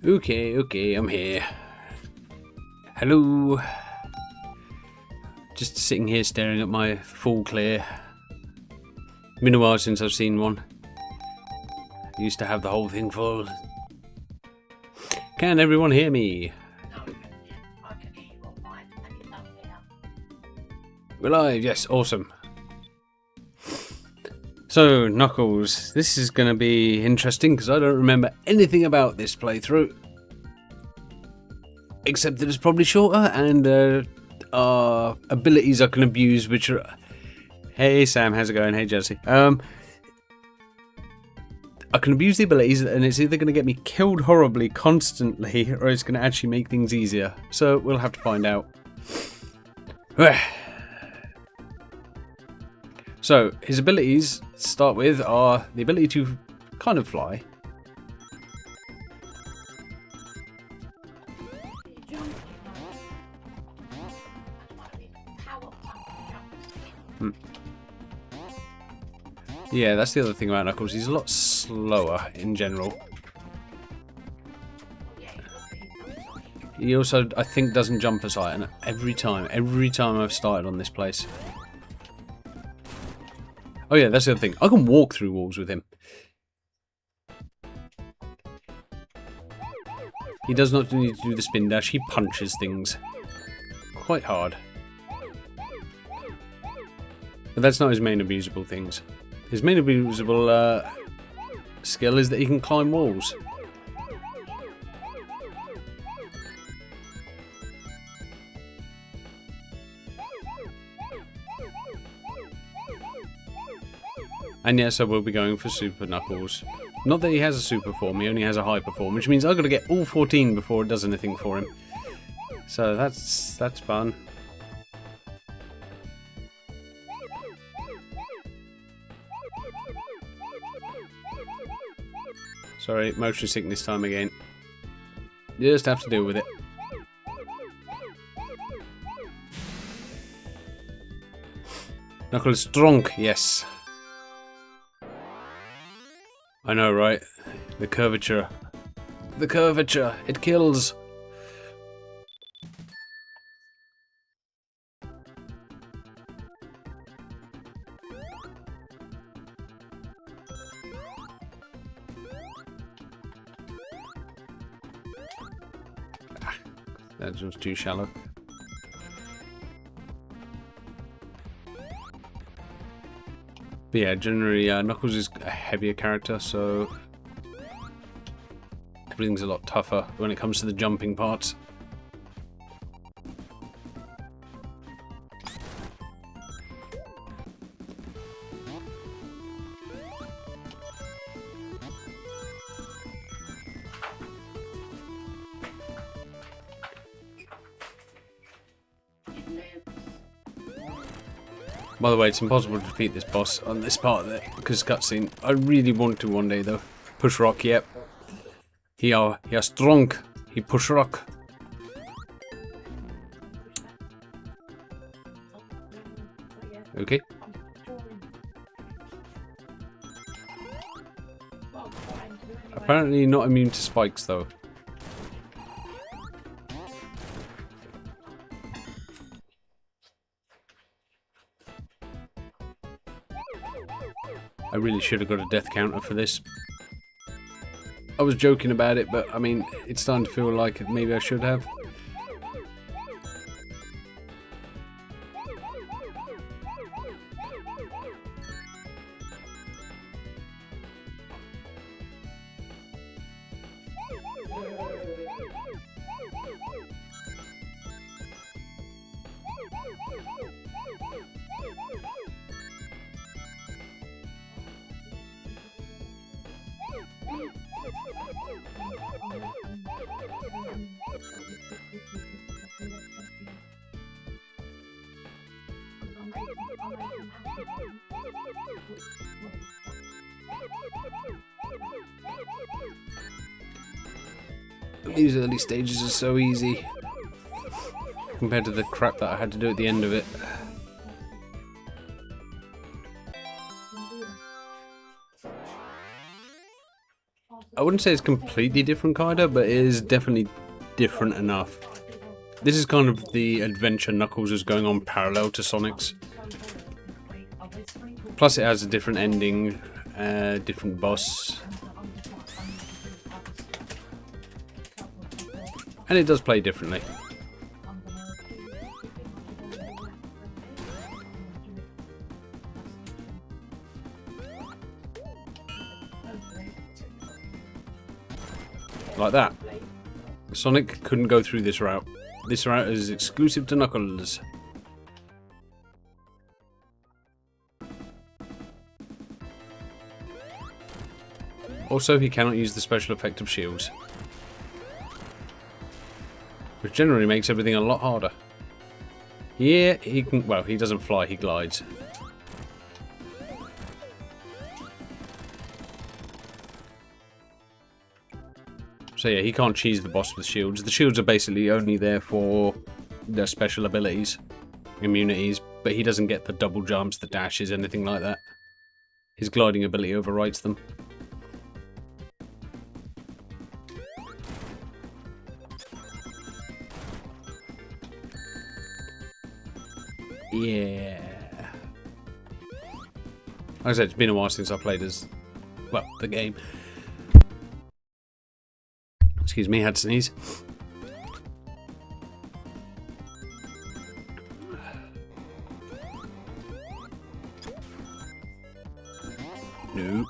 Okay, I'm here. Hello. Just sitting here staring at my full clear. Been a while since I've seen one. Used to have the whole thing full. Can everyone hear me? I can hear you all right. I can not hear. We're live, yes, awesome. So, Knuckles, this is going to be interesting because I don't remember anything about this playthrough. Except that it's probably shorter and our abilities I can abuse, which are... Hey Sam, how's it going? Hey Jesse. I can abuse the abilities and it's either going to get me killed horribly constantly or it's going to actually make things easier. So we'll have to find out. So his abilities to start with are the ability to kind of fly. Yeah, that's the other thing about Knuckles. He's a lot slower in general. He also, I think, doesn't jump as high. And every time I've started on this place. Oh yeah, that's the other thing. I can walk through walls with him. He does not need to do the spin dash. He punches things quite hard. But that's not his main abusable things. His main abusable skill is that he can climb walls. And yes, I will be going for Super Knuckles. Not that he has a super form, he only has a hyper form, which means I've got to get all 14 before it does anything for him. So that's fun. Sorry, motion sickness time again. You just have to deal with it. Knuckles drunk, yes. I know, right? The curvature. The curvature! It kills! That was too shallow. But yeah, generally Knuckles is a heavier character, so everything's a lot tougher when it comes to the jumping parts. By the way, it's impossible to defeat this boss on this part of it because cutscene. I really want to one day though. Push rock, yep. He are strong. He push rock. Okay. Apparently not immune to spikes though. I really should have got a death counter for this. I was joking about it, but I mean, it's starting to feel like maybe I should have. These early stages are so easy compared to the crap that I had to do at the end of it. I wouldn't say it's completely different kinda, but it is definitely different enough. This is kind of the adventure Knuckles is going on parallel to Sonic's. Plus it has a different ending, different boss. And it does play differently. Like that. Sonic couldn't go through this route. This route is exclusive to Knuckles. Also, he cannot use the special effect of shields, which generally makes everything a lot harder. Yeah, he can. Well, he doesn't fly, he glides. So yeah, he can't cheese the boss with shields. The shields are basically only there for their special abilities, immunities, but he doesn't get the double jumps, the dashes, anything like that. His gliding ability overwrites them. Yeah. Like I said, it's been a while since I played as, well, the game. Excuse me, I had to sneeze. No.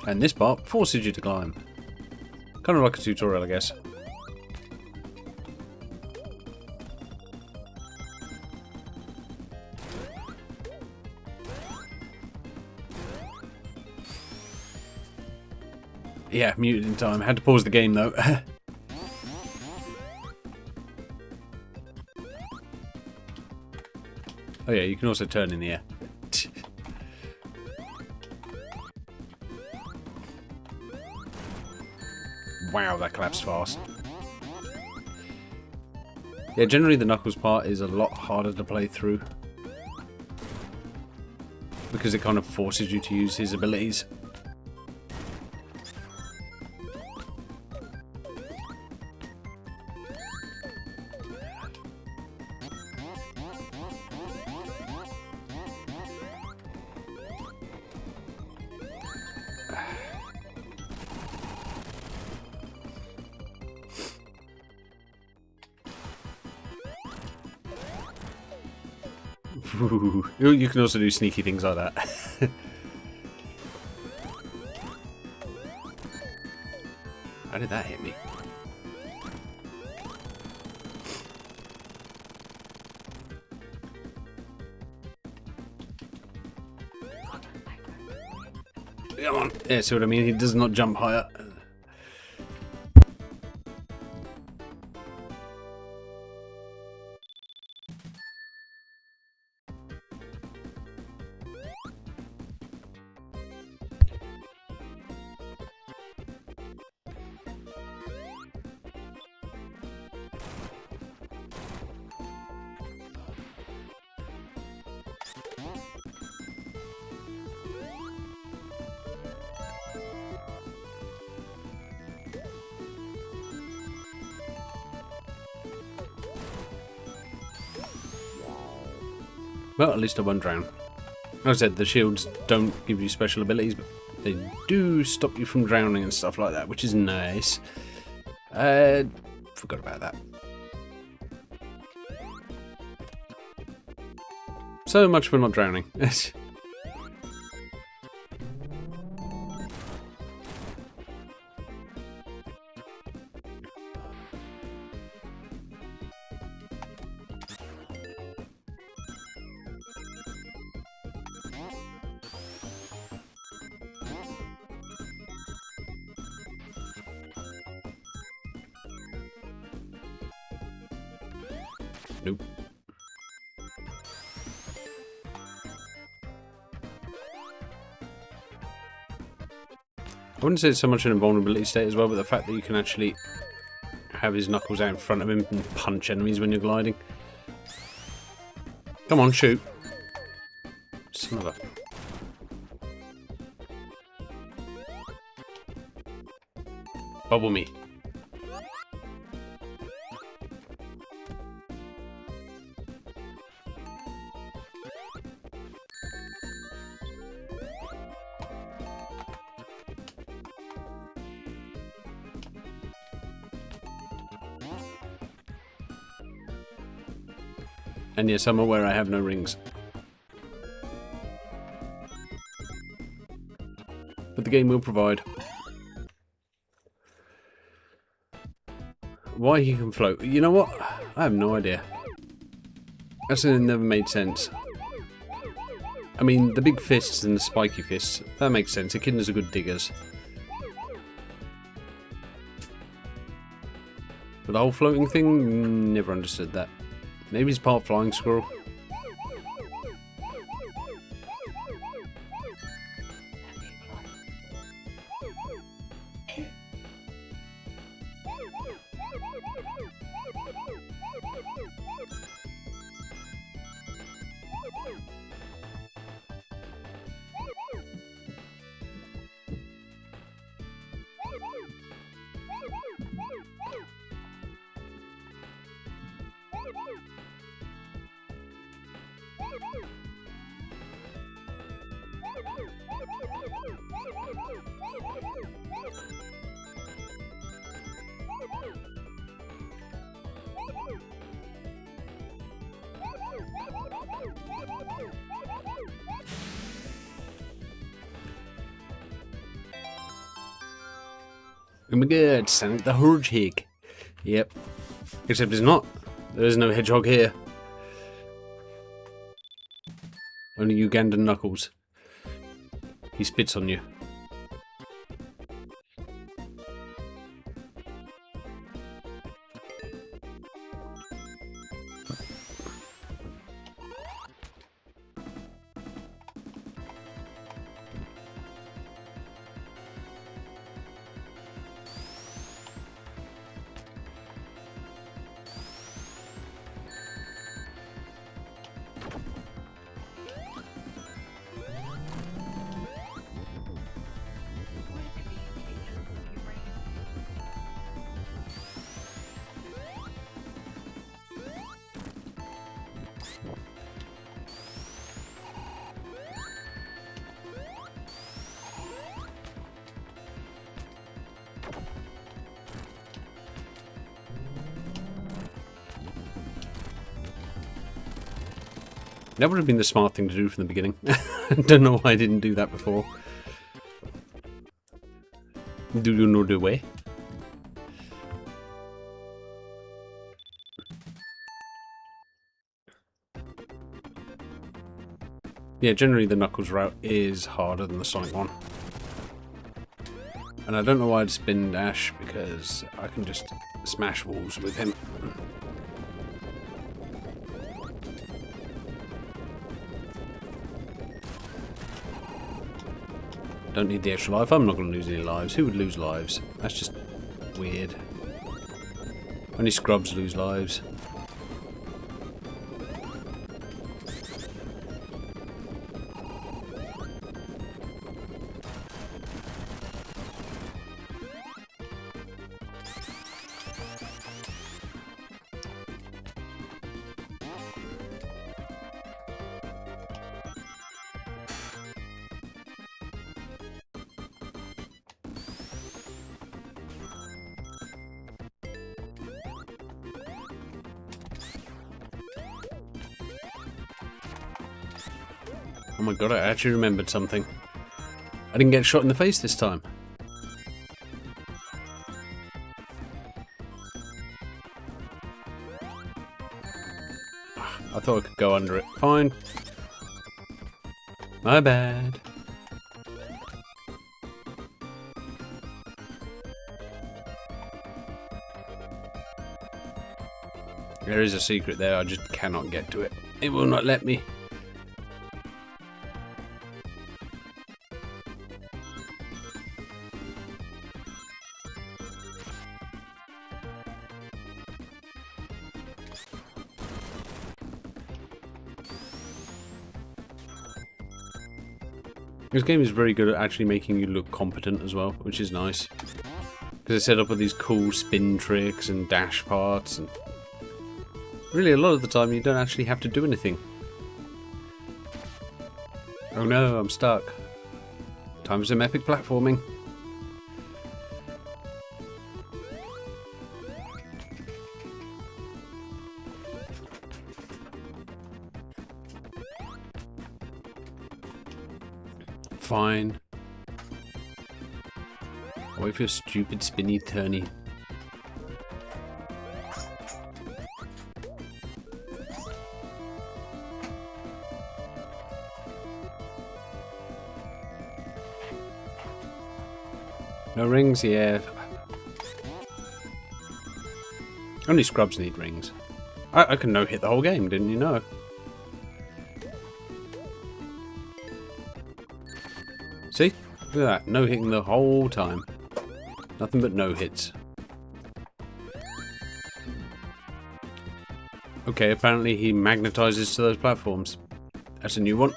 And this part forces you to climb. Kind of like a tutorial, I guess. Yeah, muted in time. Had to pause the game though. Oh yeah, you can also turn in the air. Wow, that collapsed fast. Yeah, generally the Knuckles part is a lot harder to play through, because it kind of forces you to use his abilities. Ooh, you can also do sneaky things like that. How did that hit me? Come on. Yeah, see what I mean? He does not jump higher. Well, at least I won't drown. Like I said, the shields don't give you special abilities, but they do stop you from drowning and stuff like that, which is nice. Forgot about that. So much for not drowning. Nope. I wouldn't say it's so much an invulnerability state as well, but the fact that you can actually have his knuckles out in front of him and punch enemies when you're gliding. Come on, shoot. Son of a... Bubble me. And yes, I'm aware I have no rings. But the game will provide. Why he can float? You know what? I have no idea. That's never made sense. I mean, the big fists and the spiky fists, that makes sense. Echidnas are good diggers. But the whole floating thing, never understood that. Maybe it's part flying squirrel. Oh my god, Sonic the Hedgehog. Yep. Except it's not. There is no hedgehog here. Only Ugandan Knuckles. He spits on you. That would have been the smart thing to do from the beginning. I don't know why I didn't do that before. Do you know the way? Yeah, generally the Knuckles route is harder than the Sonic one. And I don't know why I'd spin dash, because I can just smash walls with him. Don't need the extra life. I'm not going to lose any lives. Who would lose lives? That's just weird. Only scrubs lose lives. Oh my god, I actually remembered something. I didn't get shot in the face this time. I thought I could go under it. Fine. My bad. There is a secret there, I just cannot get to it. It will not let me. This game is very good at actually making you look competent as well, which is nice. Because they set up with these cool spin tricks and dash parts, and really a lot of the time you don't actually have to do anything. Oh no, I'm stuck. Time for some epic platforming. Fine. I'll wait for your stupid spinny turny. No rings? Yeah. Only scrubs need rings. I can no-hit the whole game, didn't you know? See? Look at that. No-hitting the whole time. Nothing but no-hits. Okay, apparently he magnetizes to those platforms. That's a new one.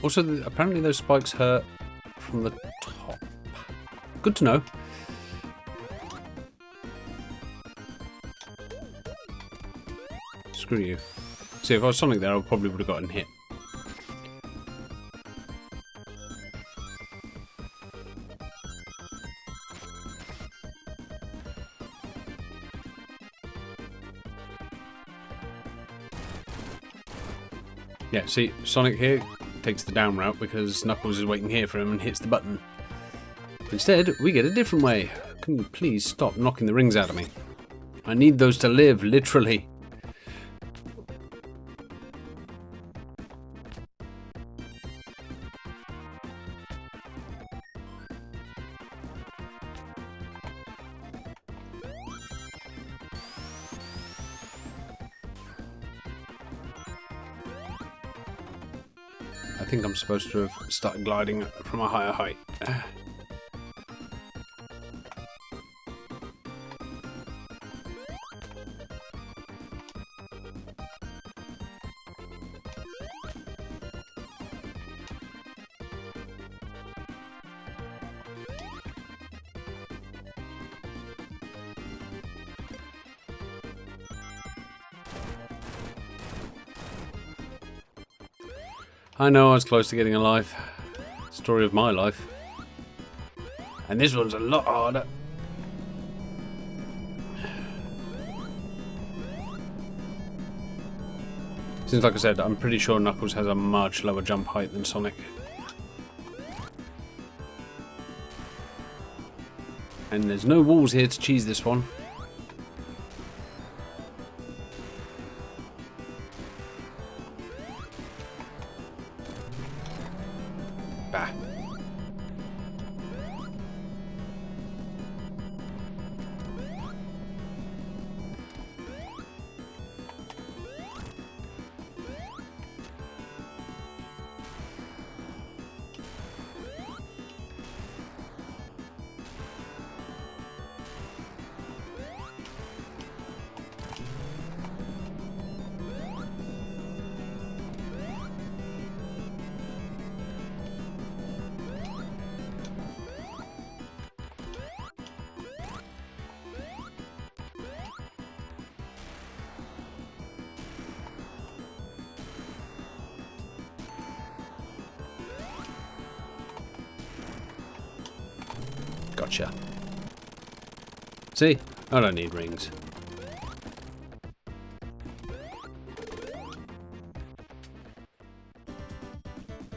Also, apparently those spikes hurt from the top. Good to know. Screw you. See, if I was Sonic there, I probably would have gotten hit. Yeah, see, Sonic here takes the down route because Knuckles is waiting here for him and hits the button. Instead, we get a different way. Can you please stop knocking the rings out of me? I need those to live, literally. I think I'm supposed to have started gliding from a higher height. I know I was close to getting a life. Story of my life. And this one's a lot harder. Since, like I said, I'm pretty sure Knuckles has a much lower jump height than Sonic. And there's no walls here to cheese this one. Bah. Gotcha. See? I don't need rings.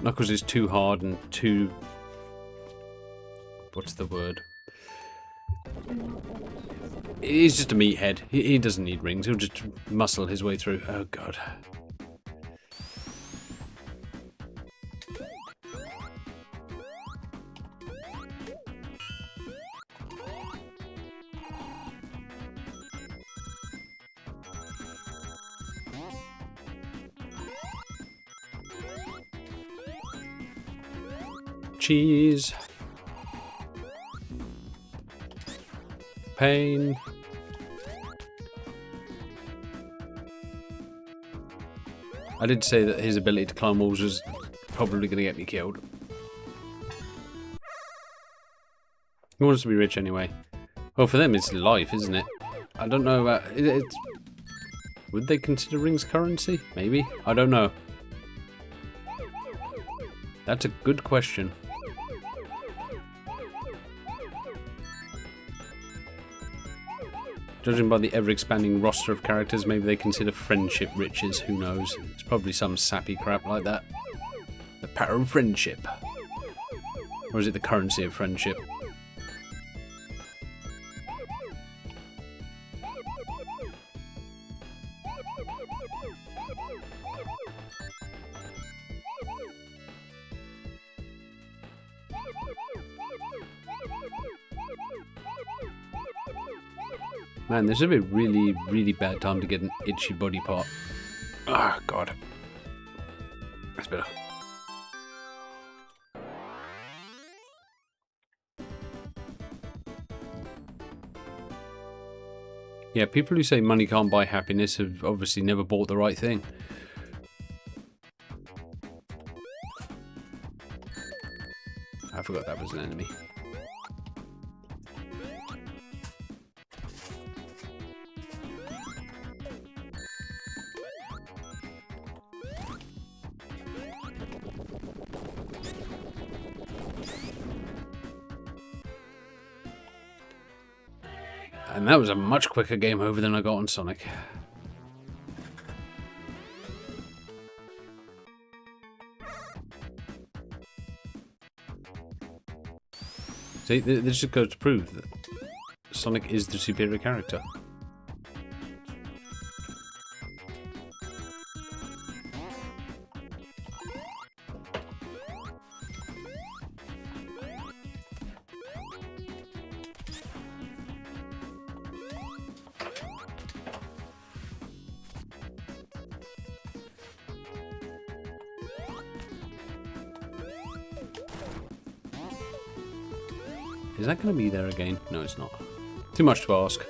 Knuckles is too hard and too... what's the word? He's just a meathead. He doesn't need rings. He'll just muscle his way through. Oh, God. Cheese. pain. I did say that his ability to climb walls was probably going to get me killed. He wants to be rich anyway. Well, for them it's life, isn't it? I don't know about... Would they consider rings currency? Maybe? I don't know. That's a good question. Judging by the ever-expanding roster of characters, maybe they consider friendship riches. Who knows? It's probably some sappy crap like that. The power of friendship. Or is it the currency of friendship? Man, this would be a really, really bad time to get an itchy body part. Ah, God. That's better. Yeah, people who say money can't buy happiness have obviously never bought the right thing. I forgot that was an enemy. And that was a much quicker game over than I got on Sonic. See, this just goes to prove that Sonic is the superior character. Is that going to be there again? No, it's not. Too much to ask.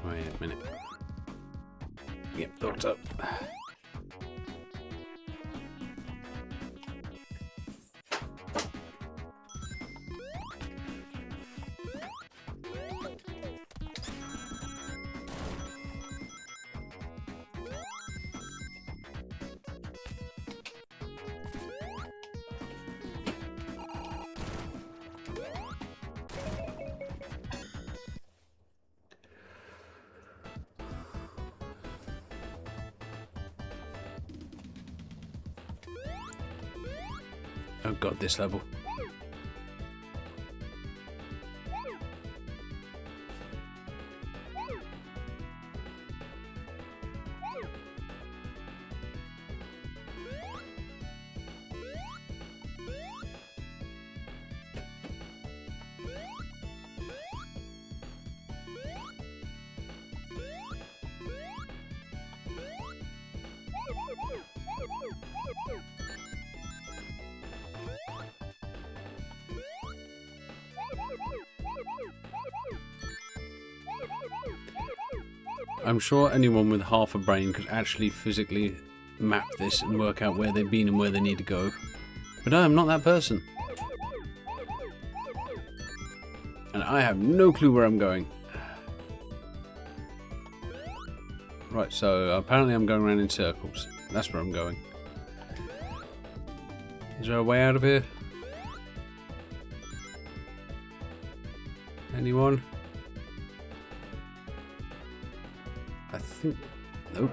Wait a minute. Yep, thought up. Oh god, this level. I'm sure anyone with half a brain could actually physically map this and work out where they've been and where they need to go. But I am not that person. And I have no clue where I'm going. Right, so apparently I'm going around in circles. That's where I'm going. Is there a way out of here? Anyone? I think... Nope.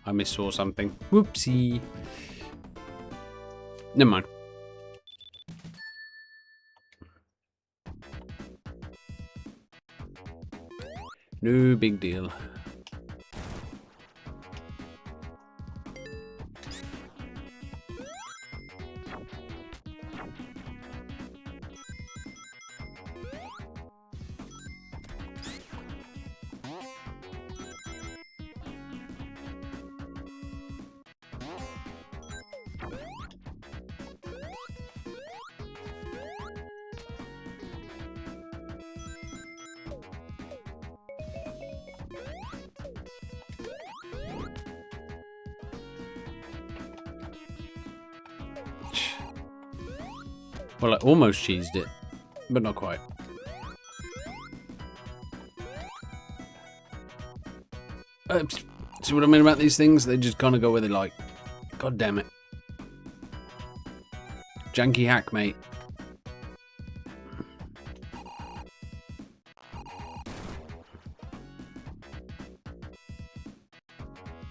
I missaw something. Whoopsie. Never mind. No big deal. Well, I almost cheesed it, but not quite. See what I mean about these things? They just kind of go where they like. God damn it. Janky hack, mate.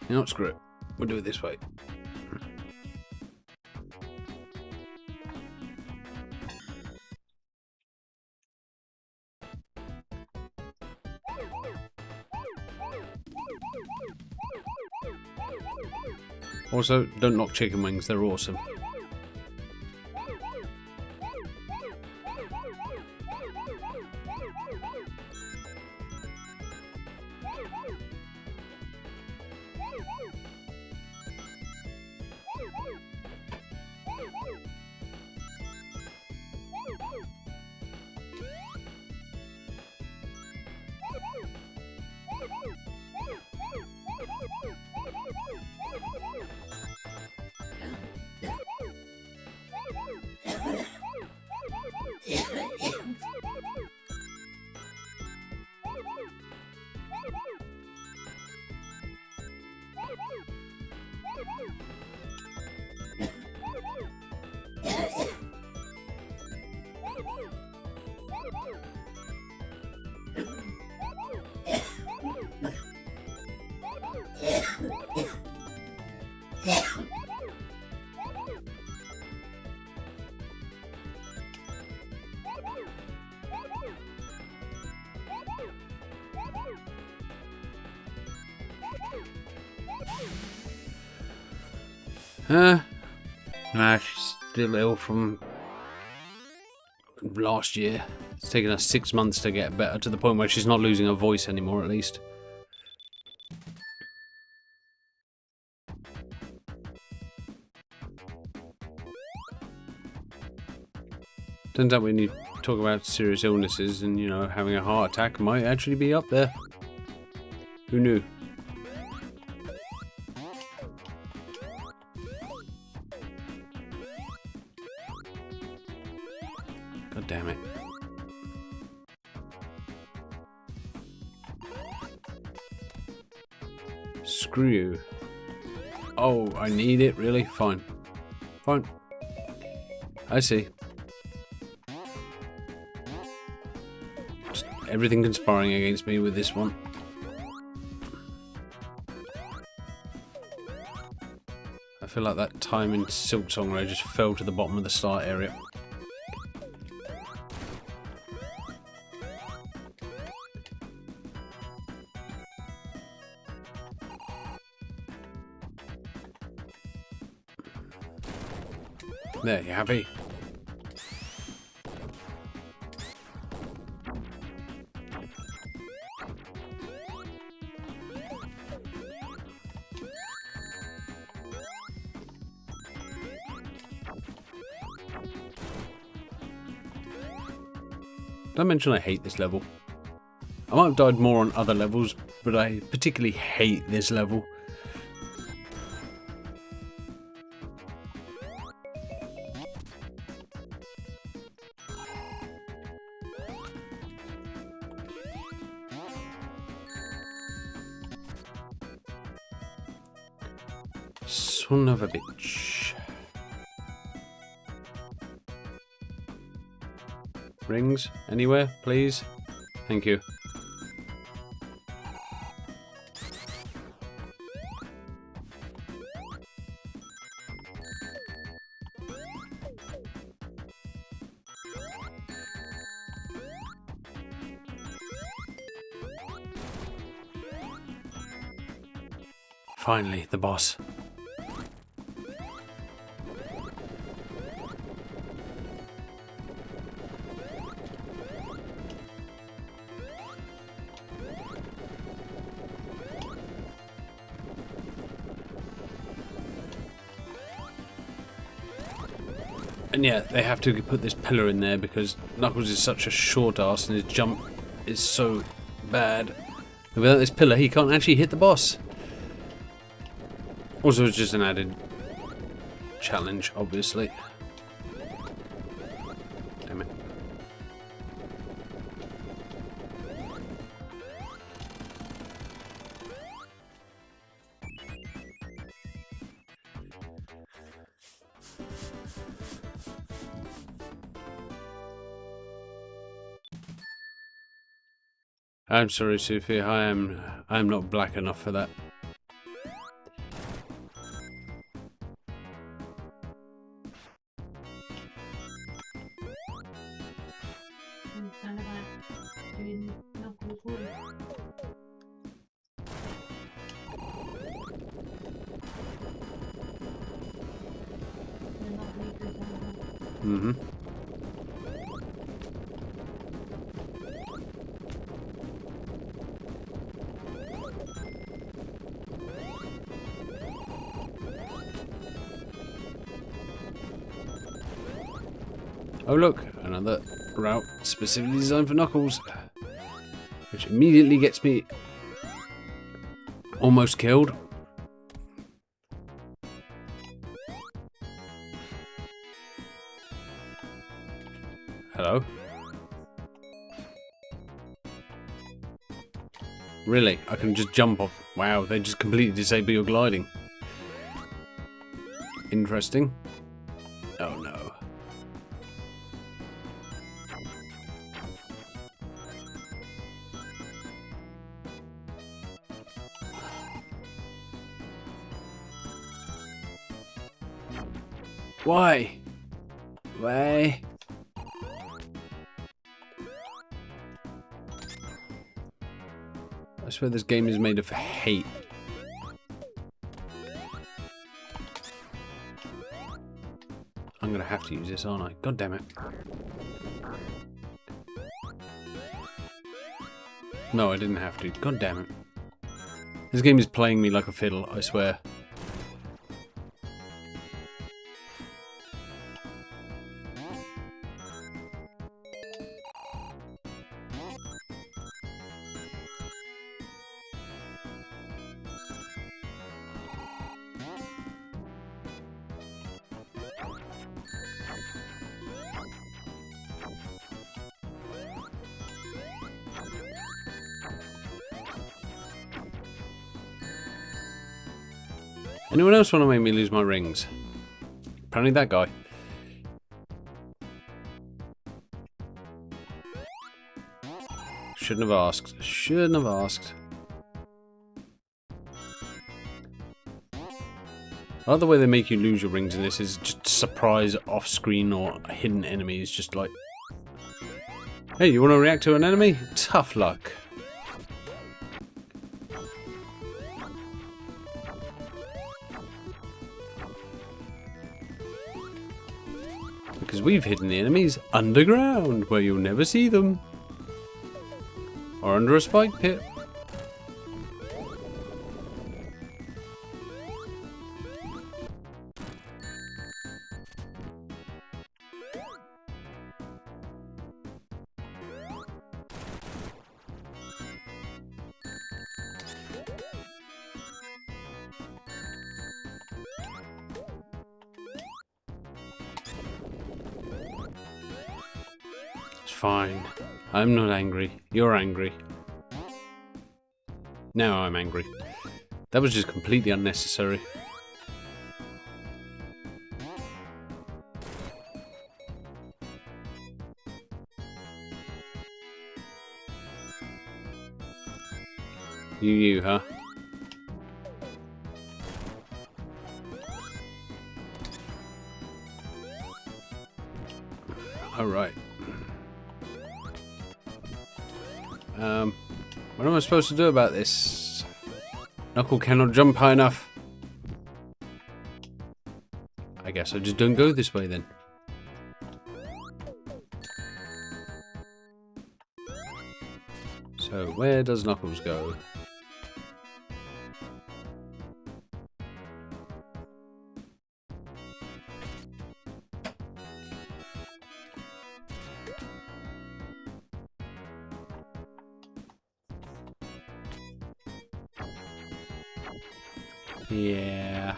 You know what, screw it. We'll do it this way. Also, don't knock chicken wings, they're awesome. Nah, she's still ill from last year. It's taken her 6 months to get better, to the point where she's not losing her voice anymore, at least. Turns out when you talk about serious illnesses and, you know, having a heart attack might actually be up there. Who knew? God damn it. Screw you. Oh, I need it, really? Fine. Fine. I see. Just everything conspiring against me with this one. I feel like that time in Silksong where I just fell to the bottom of the start area. There, you happy? Did I mention I hate this level? I might have died more on other levels, but I particularly hate this level. Son of a bitch. Rings? Anywhere, please? Thank you. Finally, the boss. And yeah, they have to put this pillar in there because Knuckles is such a short ass and his jump is so bad. And without this pillar, he can't actually hit the boss. Also, it's just an added challenge, obviously. I'm sorry, Sufi. I am not black enough for that. Kind of like doing Knuckles wood. Mm-hmm. Oh look, another route specifically designed for Knuckles, which immediately gets me almost killed. Hello? Really? I can just jump off. Wow, they just completely disable your gliding. Interesting. Oh no. Why? Why? I swear this game is made of hate. I'm gonna have to use this, aren't I? God damn it. No, I didn't have to. God damn it. This game is playing me like a fiddle, I swear. Anyone else want to make me lose my rings? Apparently that guy. Shouldn't have asked. Shouldn't have asked. I like the way they make you lose your rings in this is just surprise off-screen or hidden enemies. Just like, hey, you want to react to an enemy? Tough luck. Because we've hidden the enemies underground, where you'll never see them. Or under a spike pit. It's fine. I'm not angry. You're angry. Now I'm angry. That was just completely unnecessary. You, huh? Alright. What am I supposed to do about this? Knuckle cannot jump high enough. I guess I just don't go this way then. So, where does Knuckles go? Yeah.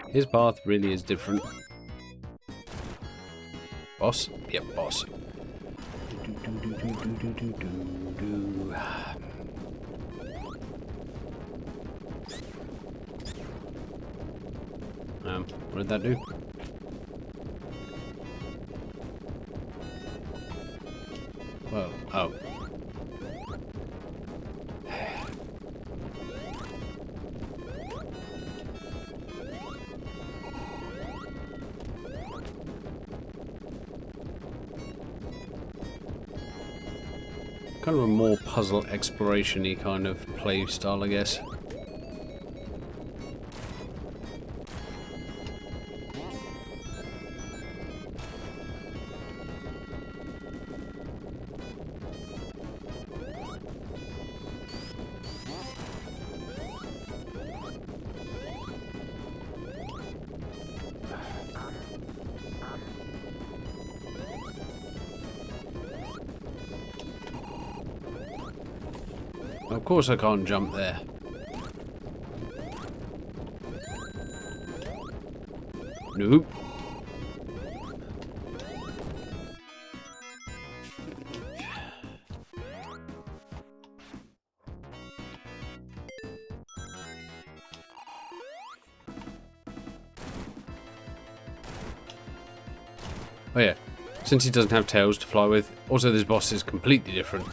His path really is different. Boss? Yep, boss. What did that do? Well, oh. Kind of a more puzzle exploration-y kind of play style, I guess. Of course I can't jump there. Nope. Oh yeah, since he doesn't have tails to fly with, also this boss is completely different.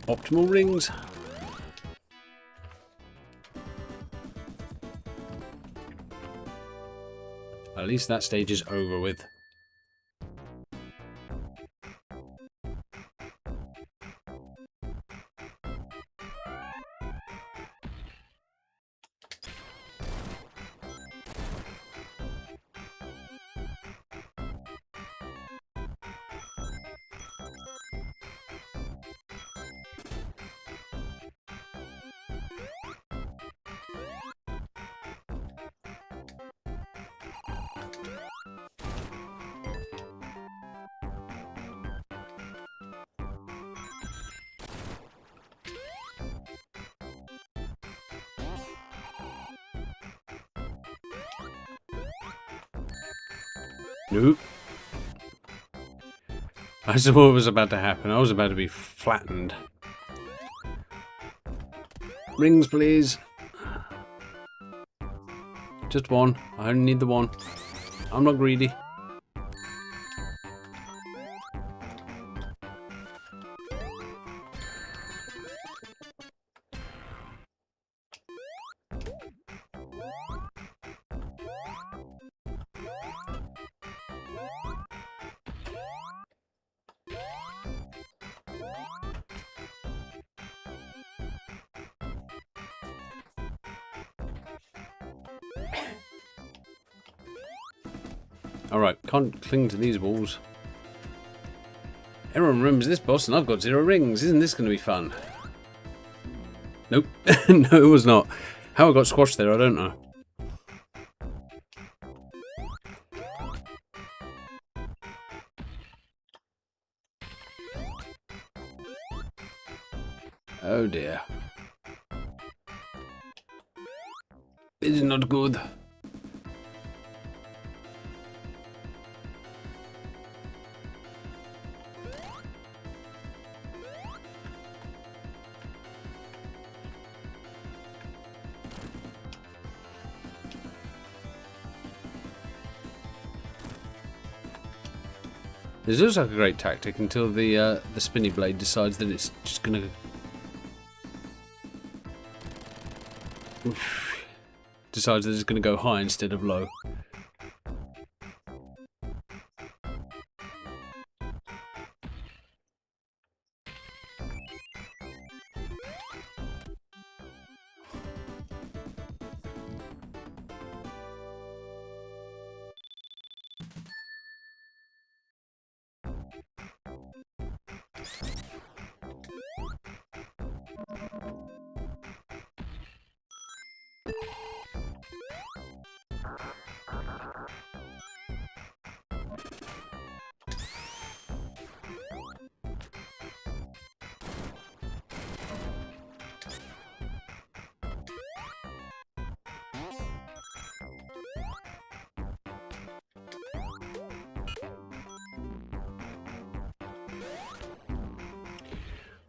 Optimal rings. At least that stage is over with. Nope. I saw what was about to happen. I was about to be flattened. Rings, please. Just one. I only need the one. I'm not greedy. Alright, can't cling to these walls. Everyone remembers this boss and I've got 0 rings. Isn't this going to be fun? Nope. No, it was not. How I got squashed there, I don't know. Oh dear. This is not good. This looks like a great tactic until the spinny blade decides that it's just gonna decides that it's gonna go high instead of low.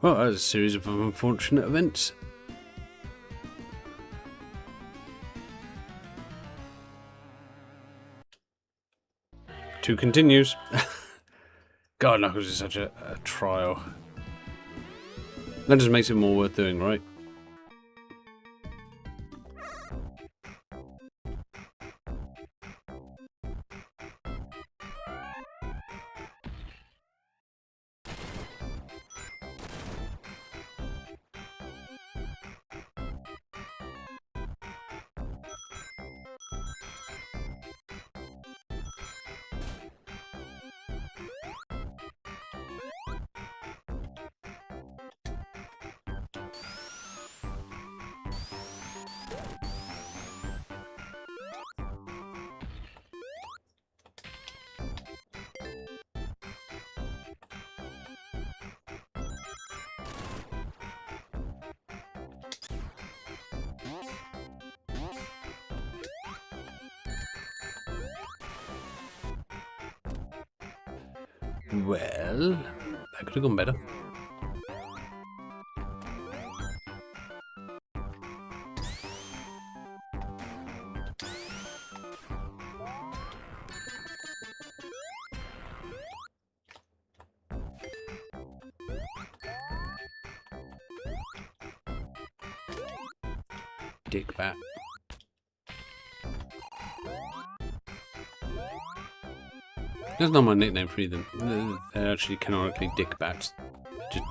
Well, that was a series of unfortunate events. Two continues. God, Knuckles is such a trial. That just makes it more worth doing, right? Well, that could have gone better. Dick bat. That's not my nickname for either. They're actually canonically dick bats. Just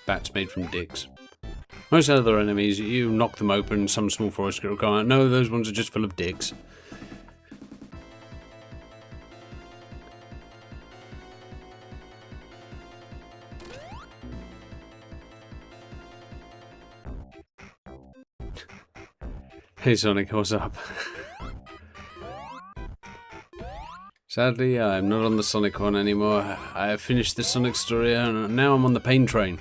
bats made from dicks. Most other enemies, you knock them open, some small forest squirrel come out. No, those ones are just full of dicks. Hey Sonic, what's up? Sadly, I'm not on the Sonic one anymore. I have finished the Sonic story and now I'm on the Pain Train.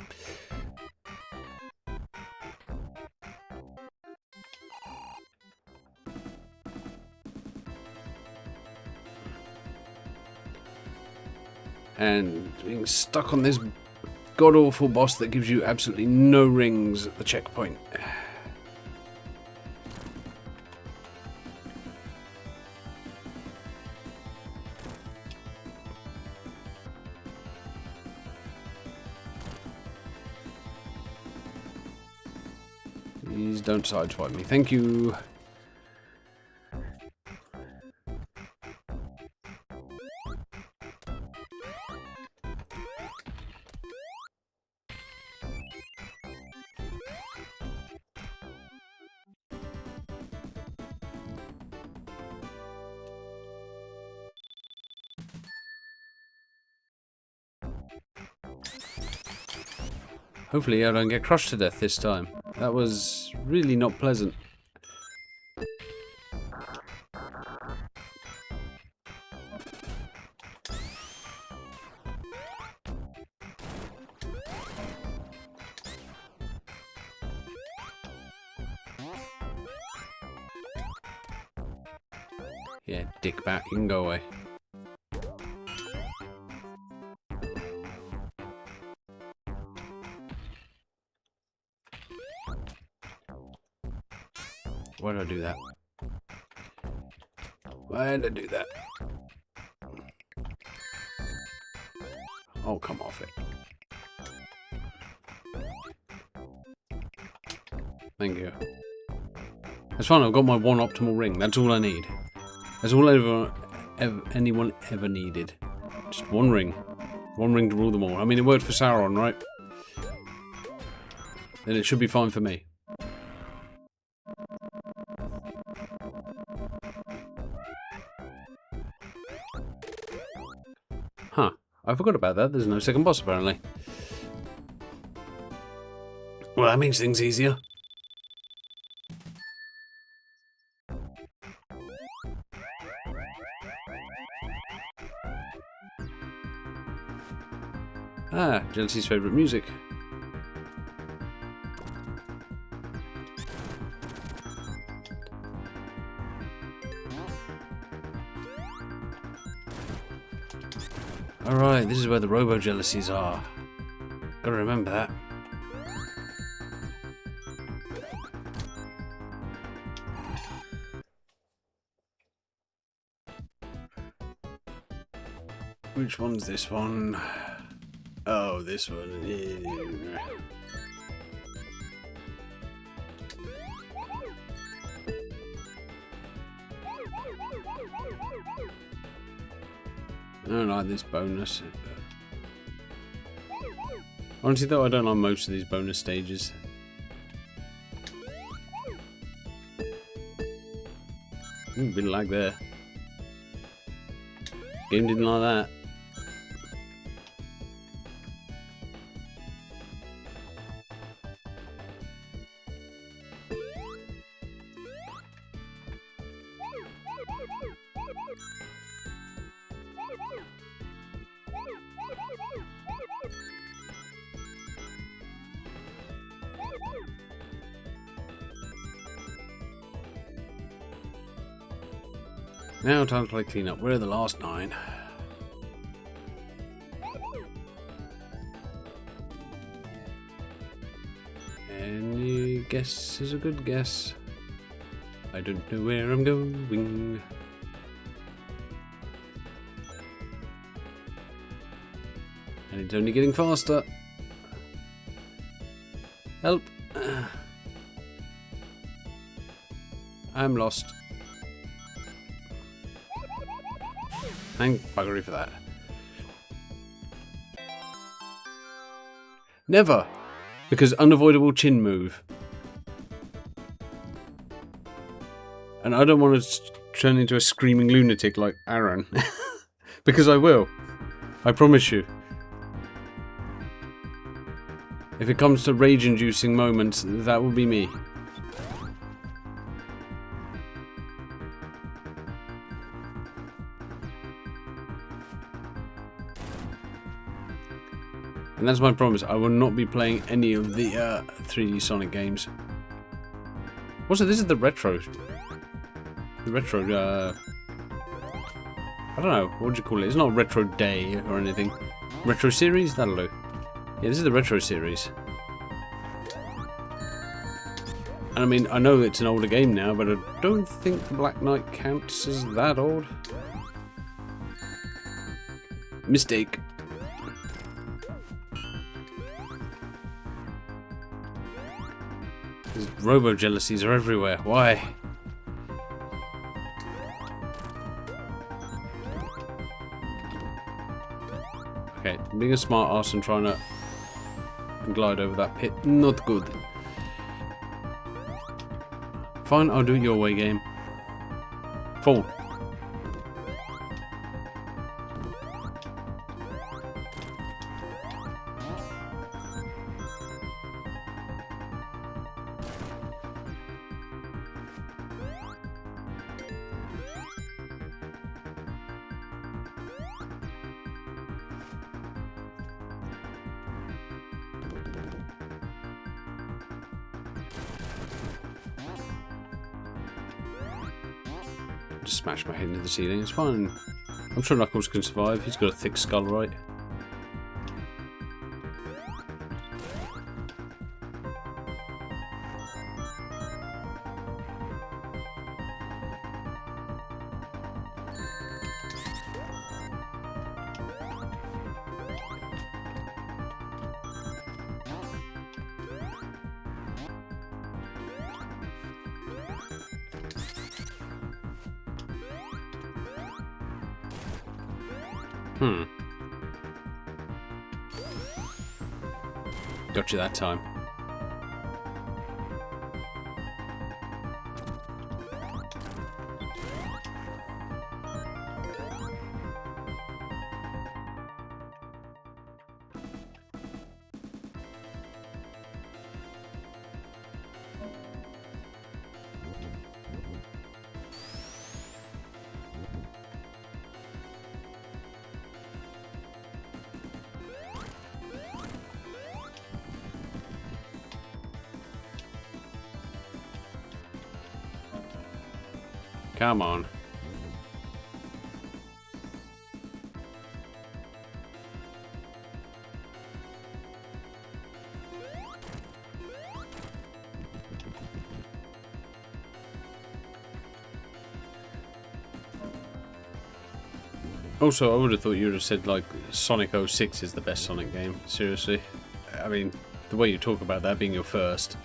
And being stuck on this god-awful boss that gives you absolutely no rings at the checkpoint. Please don't sideswipe me. Thank you. Hopefully I don't get crushed to death this time. That was really not pleasant. Yeah, dick bat, you can go away. Why did I do that? Why did I do that? Oh, come off it. Thank you. That's fine, I've got my one optimal ring. That's all I need. That's all anyone ever needed. Just one ring. One ring to rule them all. I mean, it worked for Sauron, right? Then it should be fine for me. Huh. I forgot about that. There's no second boss, apparently. Well, that makes things easier. Ah, Jealousy's favourite music. Alright, this is where the Robo Jealousies are. Gotta remember that. Which one's this one? Oh, this one. Yeah. I don't like this bonus. Honestly though, I don't like most of these bonus stages. Ooh, bit of lag there. Game didn't like that. Now time to play cleanup. Where are the last 9? Any guess is a good guess. I don't know where I'm going. And it's only getting faster. Help. I'm lost. Thank buggery for that. Never! Because unavoidable chin move. And I don't want to turn into a screaming lunatic like Aaron. Because I will. I promise you. If it comes to rage-inducing moments, that will be me. And that's my promise. I will not be playing any of the 3D Sonic games. Also, this is the retro. The retro. I don't know. What would you call it? It's not retro day or anything. Retro series? That'll do. Yeah, this is the retro series. And I mean, I know it's an older game now, but I don't think the Black Knight counts as that old. Mistake. These robo-jealousies are everywhere. Why? Okay, being a smart ass and trying to glide over that pit. Not good. Fine, I'll do it your way, game. Fall. Just smash my head into the ceiling, it's fine. I'm sure Knuckles can survive, he's got a thick skull, right? Got you that time. Come on. Also, I would have thought you would have said, like, Sonic 06 is the best Sonic game. Seriously. I mean, the way you talk about that being your first.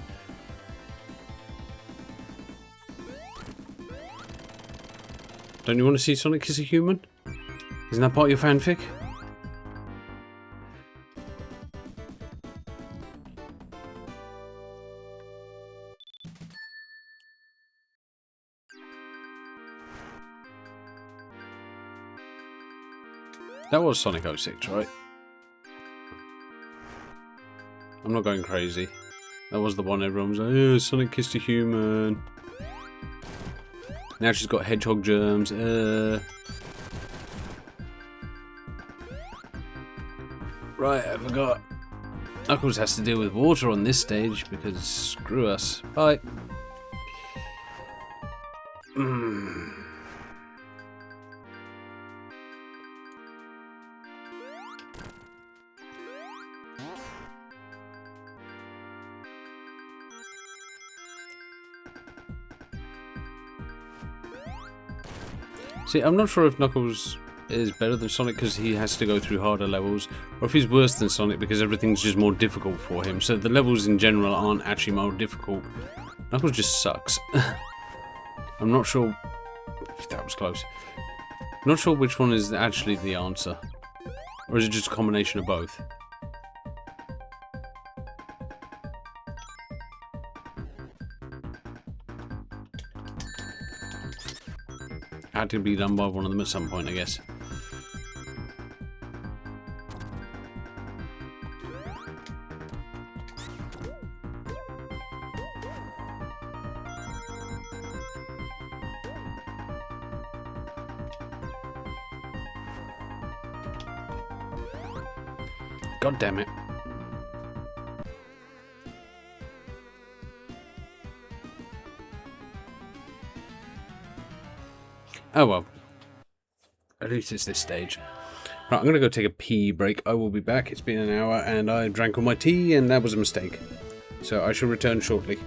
Don't you want to see Sonic as a human? Isn't that part of your fanfic? That was Sonic 06, right? I'm not going crazy. That was the one everyone was like, oh, Sonic kissed a human. Now she's got hedgehog germs. Right, I forgot. Knuckles has to deal with water on this stage because screw us. Bye. See, I'm not sure if Knuckles is better than Sonic because he has to go through harder levels, or if he's worse than Sonic because everything's just more difficult for him. So the levels in general aren't actually more difficult. Knuckles just sucks. I'm not sure. That was close. I'm not sure which one is actually the answer. Or is it just a combination of both? Had to be done by one of them at some point, I guess. God damn it. Oh well. At least it's this stage. Right, I'm going to go take a pee break. I will be back. It's been an hour and I drank all my tea and that was a mistake. So I shall return shortly.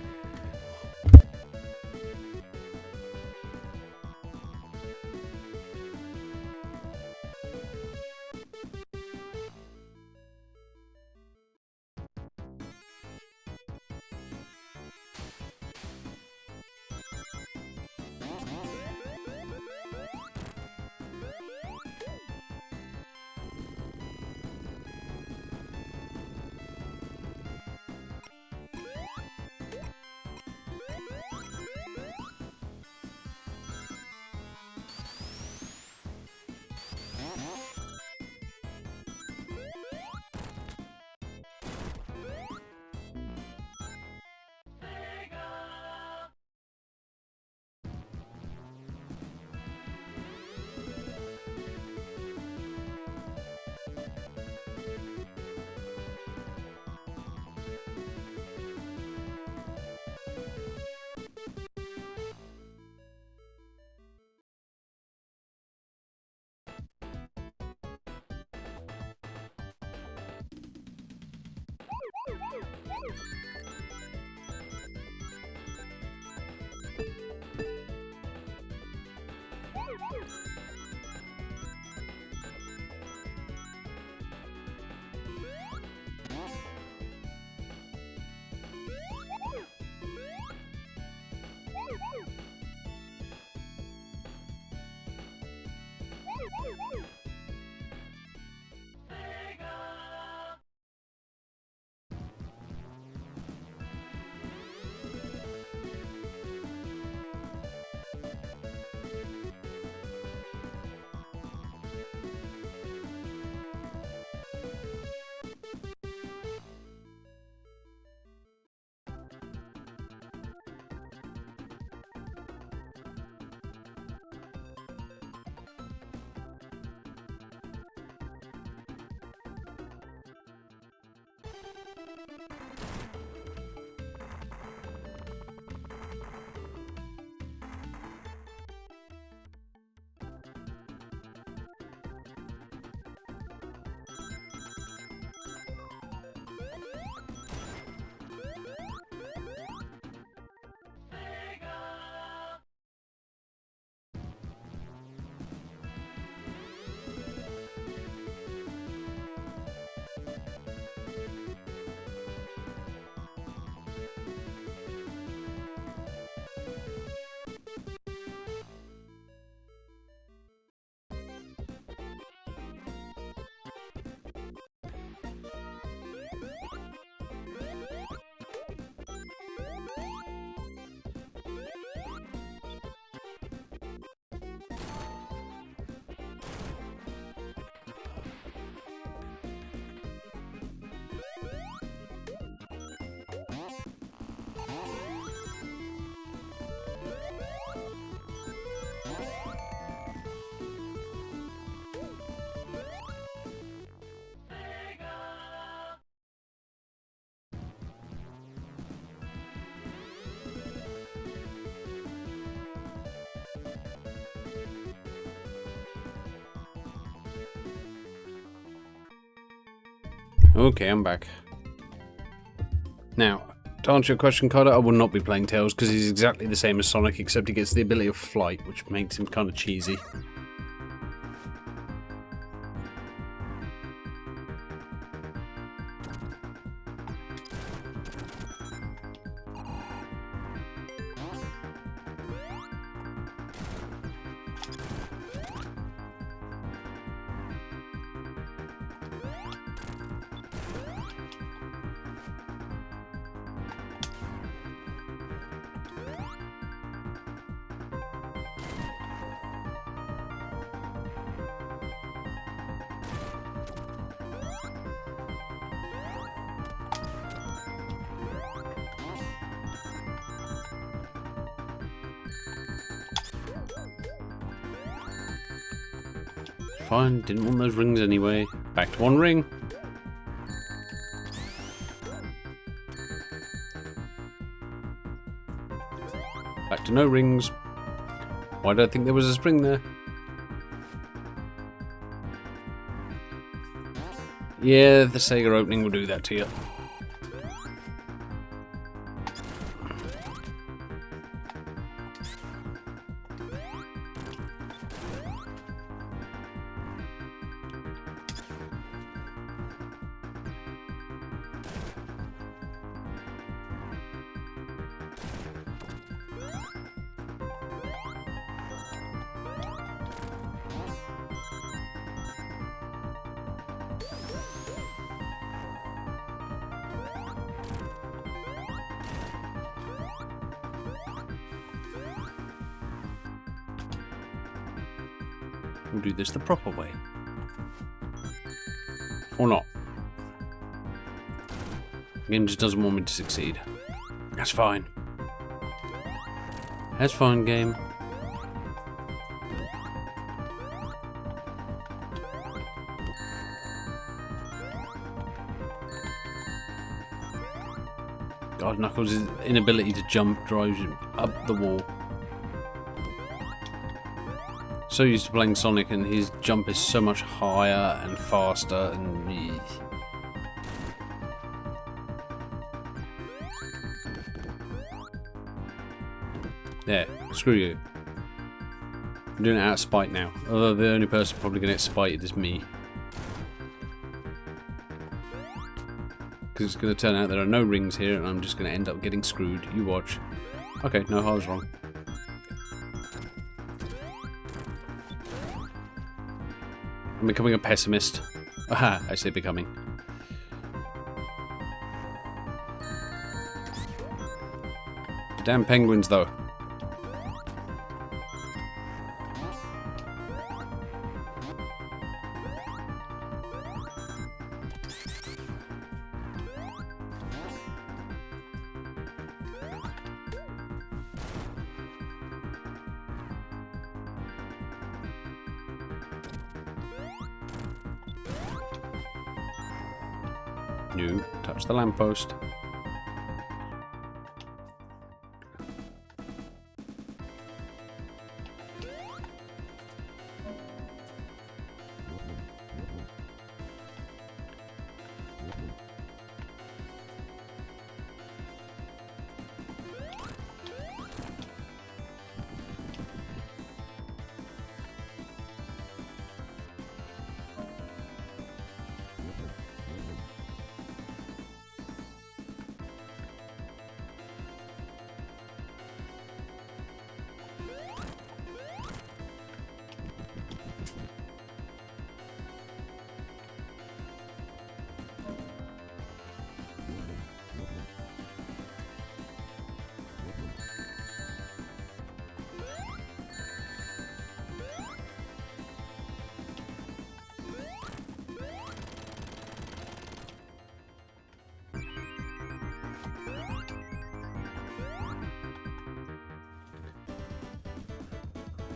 Okay, I'm back. Now, to answer your question, Carter, I will not be playing Tails because he's exactly the same as Sonic, except he gets the ability of flight, which makes him kind of cheesy. Fine, didn't want those rings anyway. Back to one ring. Back to no rings. Why did I think there was a spring there? Yeah, the Sega opening will do that to you. We'll do this the proper way. Or not. The game just doesn't want me to succeed. That's fine. That's fine, game. God, Knuckles' inability to jump drives him up the wall. So used to playing Sonic, and his jump is so much higher and faster, and there, screw you. I'm doing it out of spite now. Although the only person probably going to get spited is me. Because it's going to turn out there are no rings here, and I'm just going to end up getting screwed. You watch. Okay, no, I was wrong. I'm becoming a pessimist. Aha, I say becoming. Damn penguins, though. No, touch the lamppost.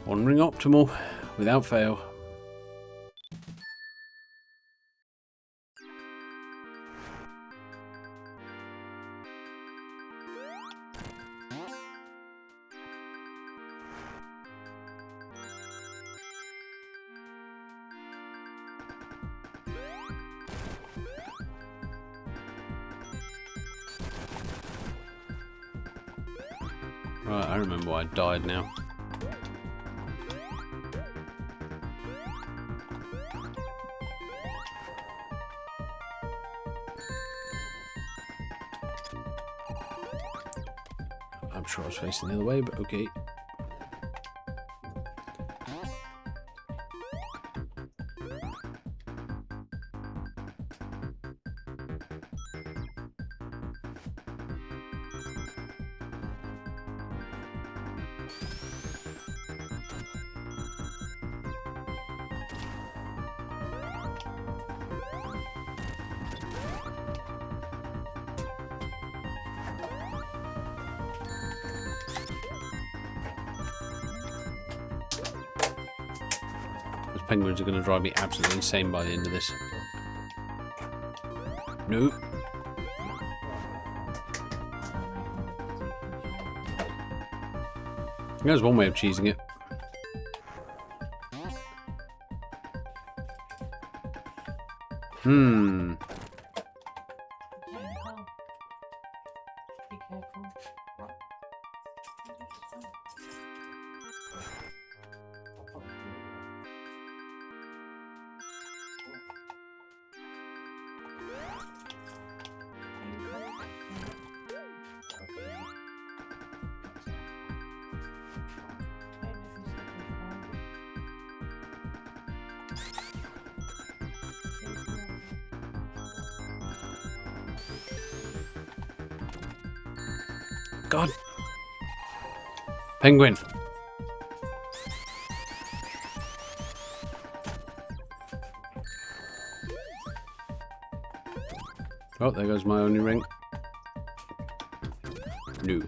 One ring optimal, without fail. Right, I remember why I died now. I'm sure I was facing the other way, but okay. Those penguins are going to drive me absolutely insane by the end of this. Nope. There's one way of cheesing it. Hmm. Be careful. God. Penguin. Oh, there goes my only ring. No.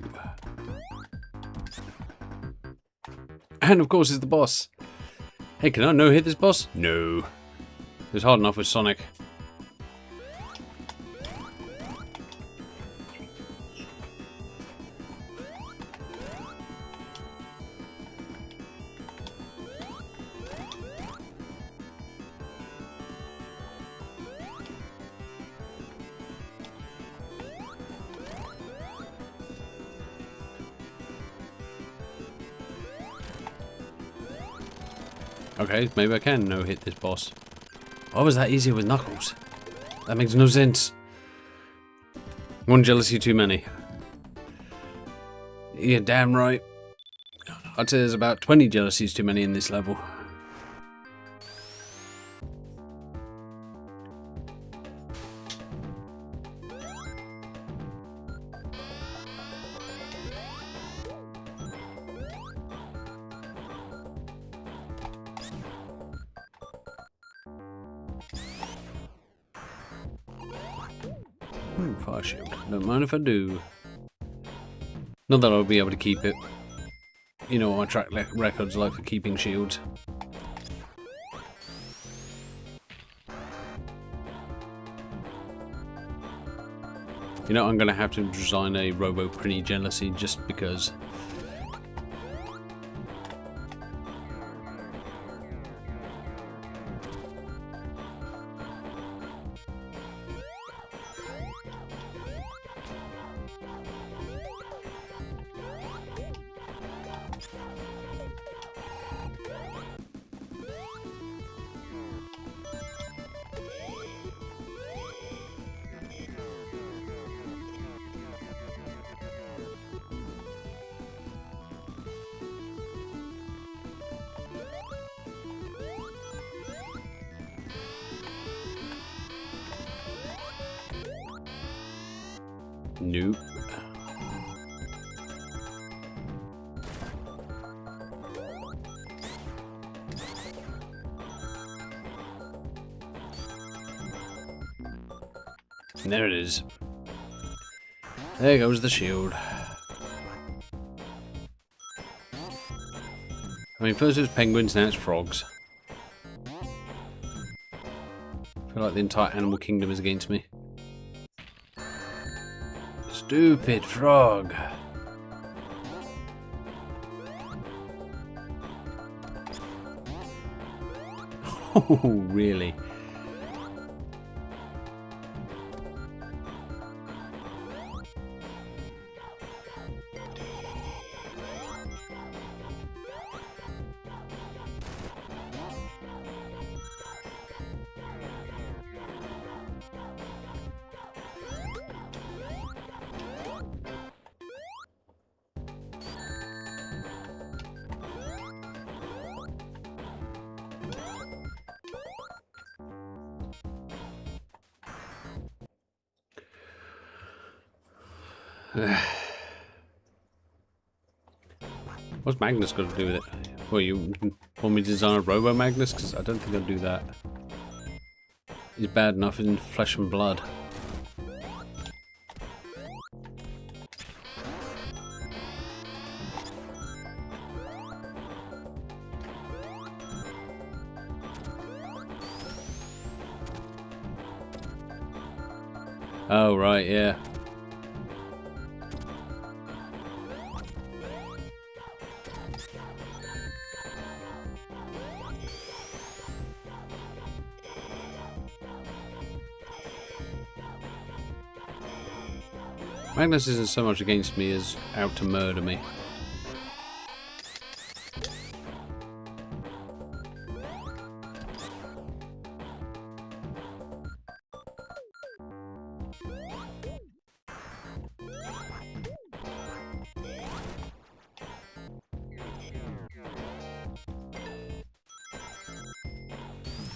And of course it's the boss. Hey, can I no-hit this boss? No. It was hard enough with Sonic. Okay, maybe I can no-hit this boss. Why was that easier with Knuckles? That makes no sense. One jealousy too many. Yeah, damn right. I'd say there's about 20 jealousies too many in this level. Fire shield. Don't mind if I do. Not that I'll be able to keep it. You know what my track record's like for keeping shields. You know, I'm going to have to design a Robo Prinny jealousy just because. Nope. And there it is. There goes the shield. I mean, first it was penguins, now it's frogs. I feel like the entire animal kingdom is against me. Stupid frog. Oh, really? What's Magnus got to do with it? Well, you want me to design a Robo Magnus? Because I don't think I'll do that. He's bad enough in Flesh and Blood. Oh, right, yeah. Magnus isn't so much against me as out to murder me.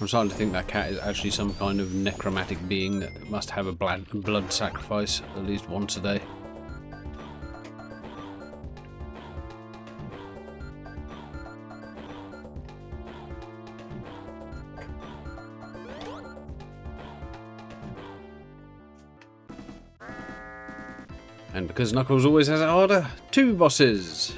I'm starting to think that cat is actually some kind of necromantic being that must have a blood sacrifice at least once a day. And because Knuckles always has it harder, 2 bosses!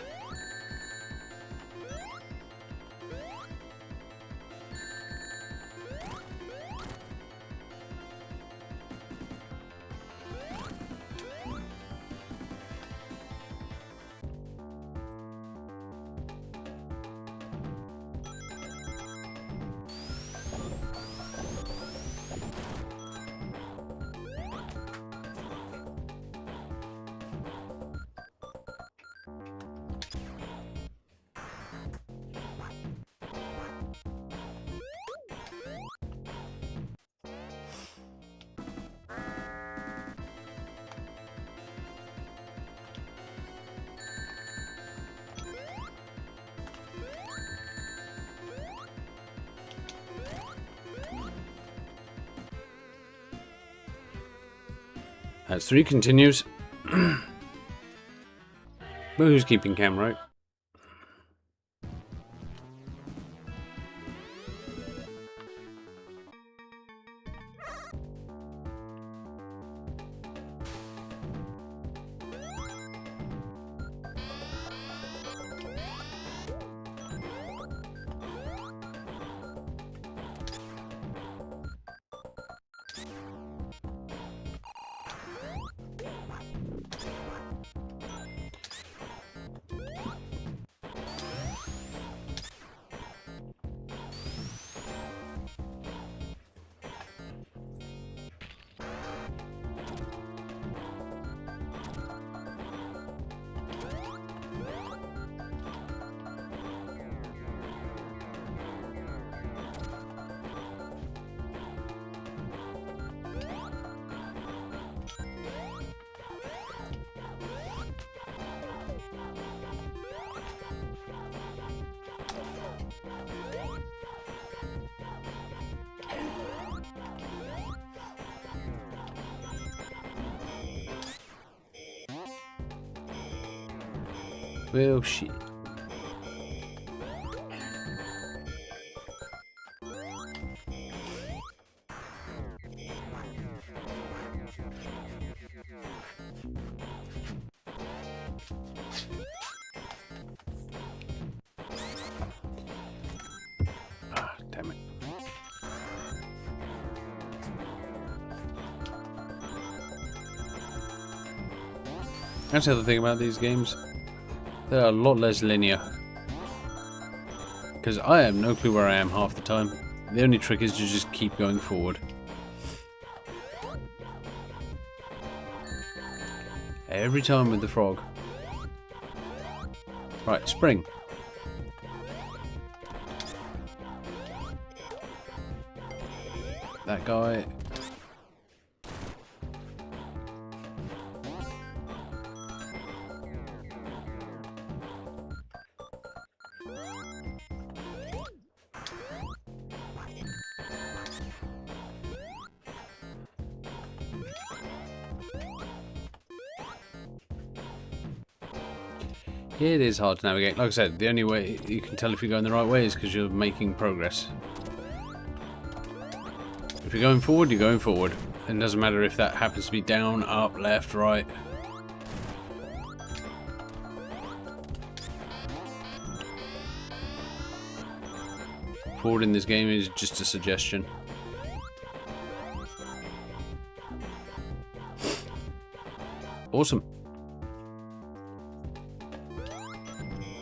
That's 3 continues. But who's keeping cam, right? Well, shit. Ah, damn it. That's the other thing about these games. They're a lot less linear. Because I have no clue where I am half the time. The only trick is to just keep going forward. Every time with the frog. Right, spring. That guy. Yeah, it is hard to navigate. Like I said, the only way you can tell if you're going the right way is because you're making progress. If you're going forward, you're going forward. It doesn't matter if that happens to be down, up, left, right. Forward in this game is just a suggestion. Awesome.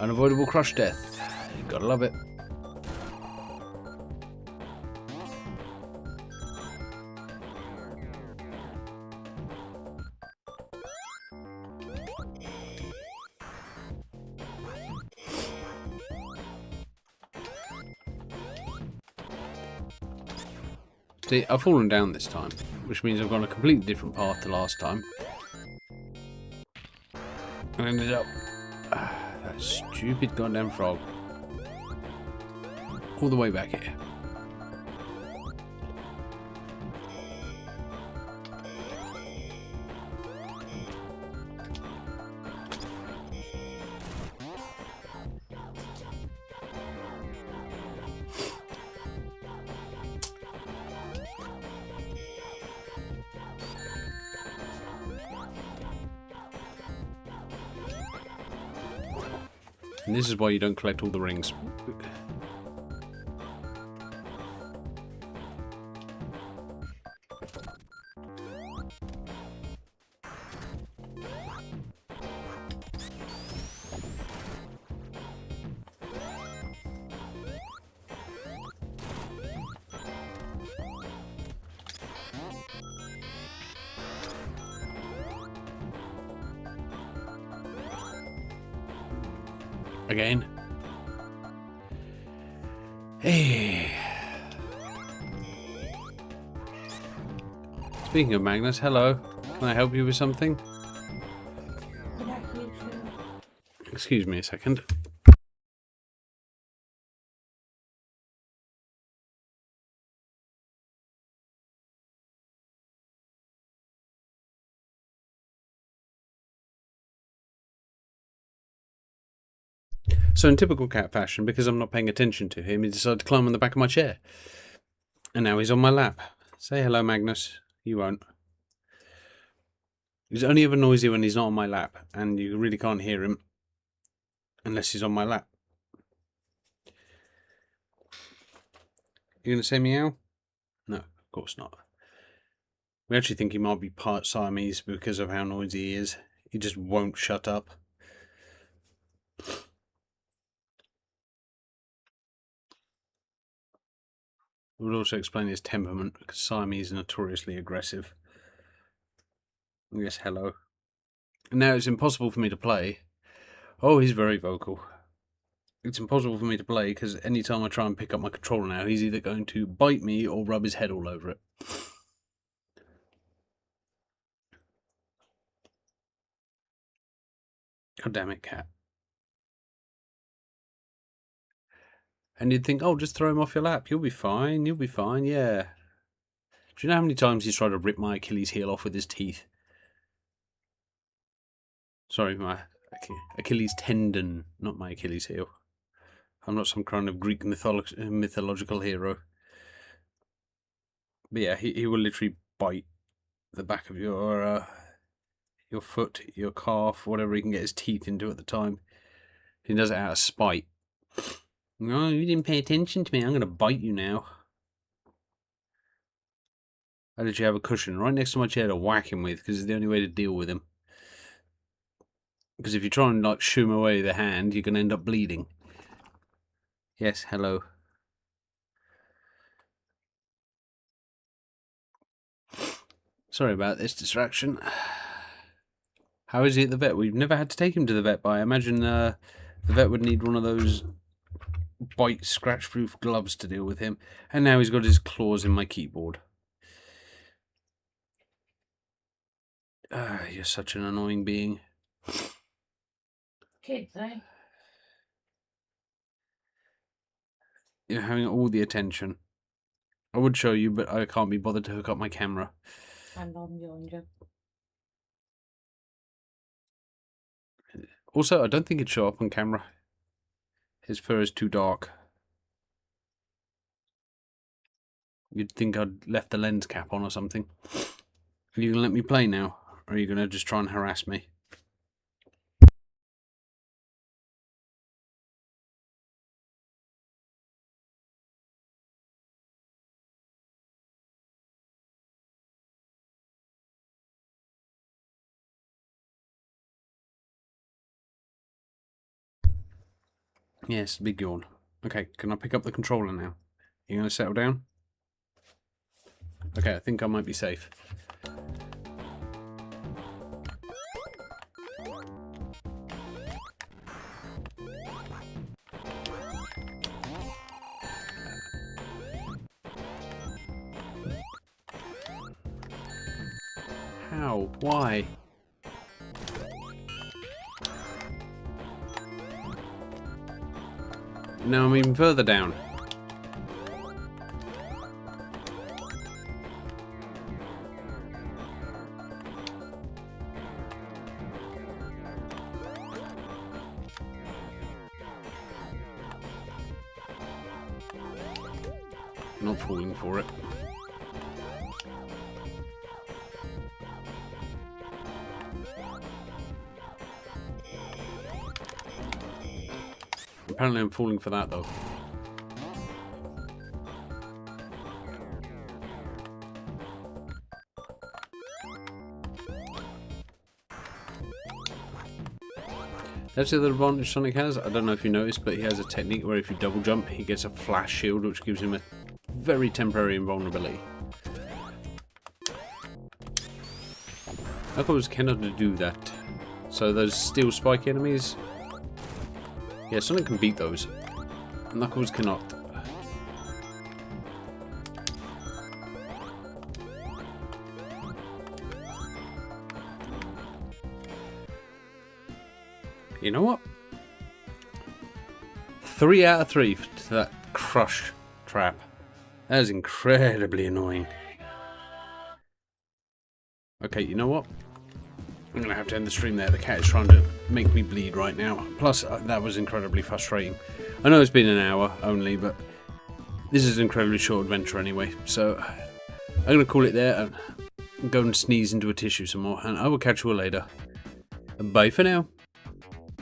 Unavoidable crush death. You gotta love it. See, I've fallen down this time, which means I've gone a completely different path to last time. I ended up... that stupid goddamn frog. All the way back here. And this is why you don't collect all the rings. Again. Hey. Speaking of Magnus, hello. Can I help you with something? Excuse me a second. So in typical cat fashion, because I'm not paying attention to him, he decided to climb on the back of my chair. And now he's on my lap. Say hello, Magnus. You won't. He's only ever noisy when he's not on my lap, and you really can't hear him unless he's on my lap. You gonna say meow? No, of course not. We actually think he might be part Siamese because of how noisy he is. He just won't shut up. It would also explain his temperament, because Siamese are notoriously aggressive. Yes, hello. Now it's impossible for me to play. Oh, he's very vocal. It's impossible for me to play because anytime I try and pick up my controller now, he's either going to bite me or rub his head all over it. God damn it, cat. And you'd think, oh, just throw him off your lap. You'll be fine. You'll be fine. Yeah. Do you know how many times he's tried to rip my Achilles heel off with his teeth? Sorry, my Achilles tendon, not my Achilles heel. I'm not some kind of Greek mythological hero. But yeah, he will literally bite the back of your foot, your calf, whatever he can get his teeth into at the time. He does it out of spite. No, you didn't pay attention to me. I'm going to bite you now. I literally have a cushion right next to my chair to whack him with, because it's the only way to deal with him. Because if you try and like shoo him away with the hand, you're going to end up bleeding. Yes, hello. Sorry about this distraction. How is he at the vet? We've never had to take him to the vet, but I imagine the vet would need one of those bite scratch-proof gloves to deal with him. And now he's got his claws in my keyboard. You're such an annoying being. Kids, eh? You're having all the attention. I would show you, but I can't be bothered to hook up my camera. And on yonder. Also, I don't think it'd show up on camera. His fur is too dark. You'd think I'd left the lens cap on or something. Are you gonna let me play now? Or are you gonna just try and harass me? Yes, big yawn. Okay, can I pick up the controller now? You gonna settle down? Okay, I think I might be safe. How? Why? Now I'm even further down. Not falling for it. Apparently I'm falling for that though. That's the other advantage Sonic has. I don't know if you noticed, but he has a technique where if you double jump, he gets a flash shield, which gives him a very temporary invulnerability. Knuckles cannot do that. So those steel spike enemies, yeah, Sonic can beat those. Knuckles cannot. You know what? 3 out of 3 to that crush trap. That is incredibly annoying. Okay, you know what? I'm going to have to end the stream there. The cat is trying to make me bleed right now. Plus, that was incredibly frustrating. I know it's been an hour only, but this is an incredibly short adventure anyway. So, I'm going to call it there and go and sneeze into a tissue some more. And I will catch you all later. Bye for now.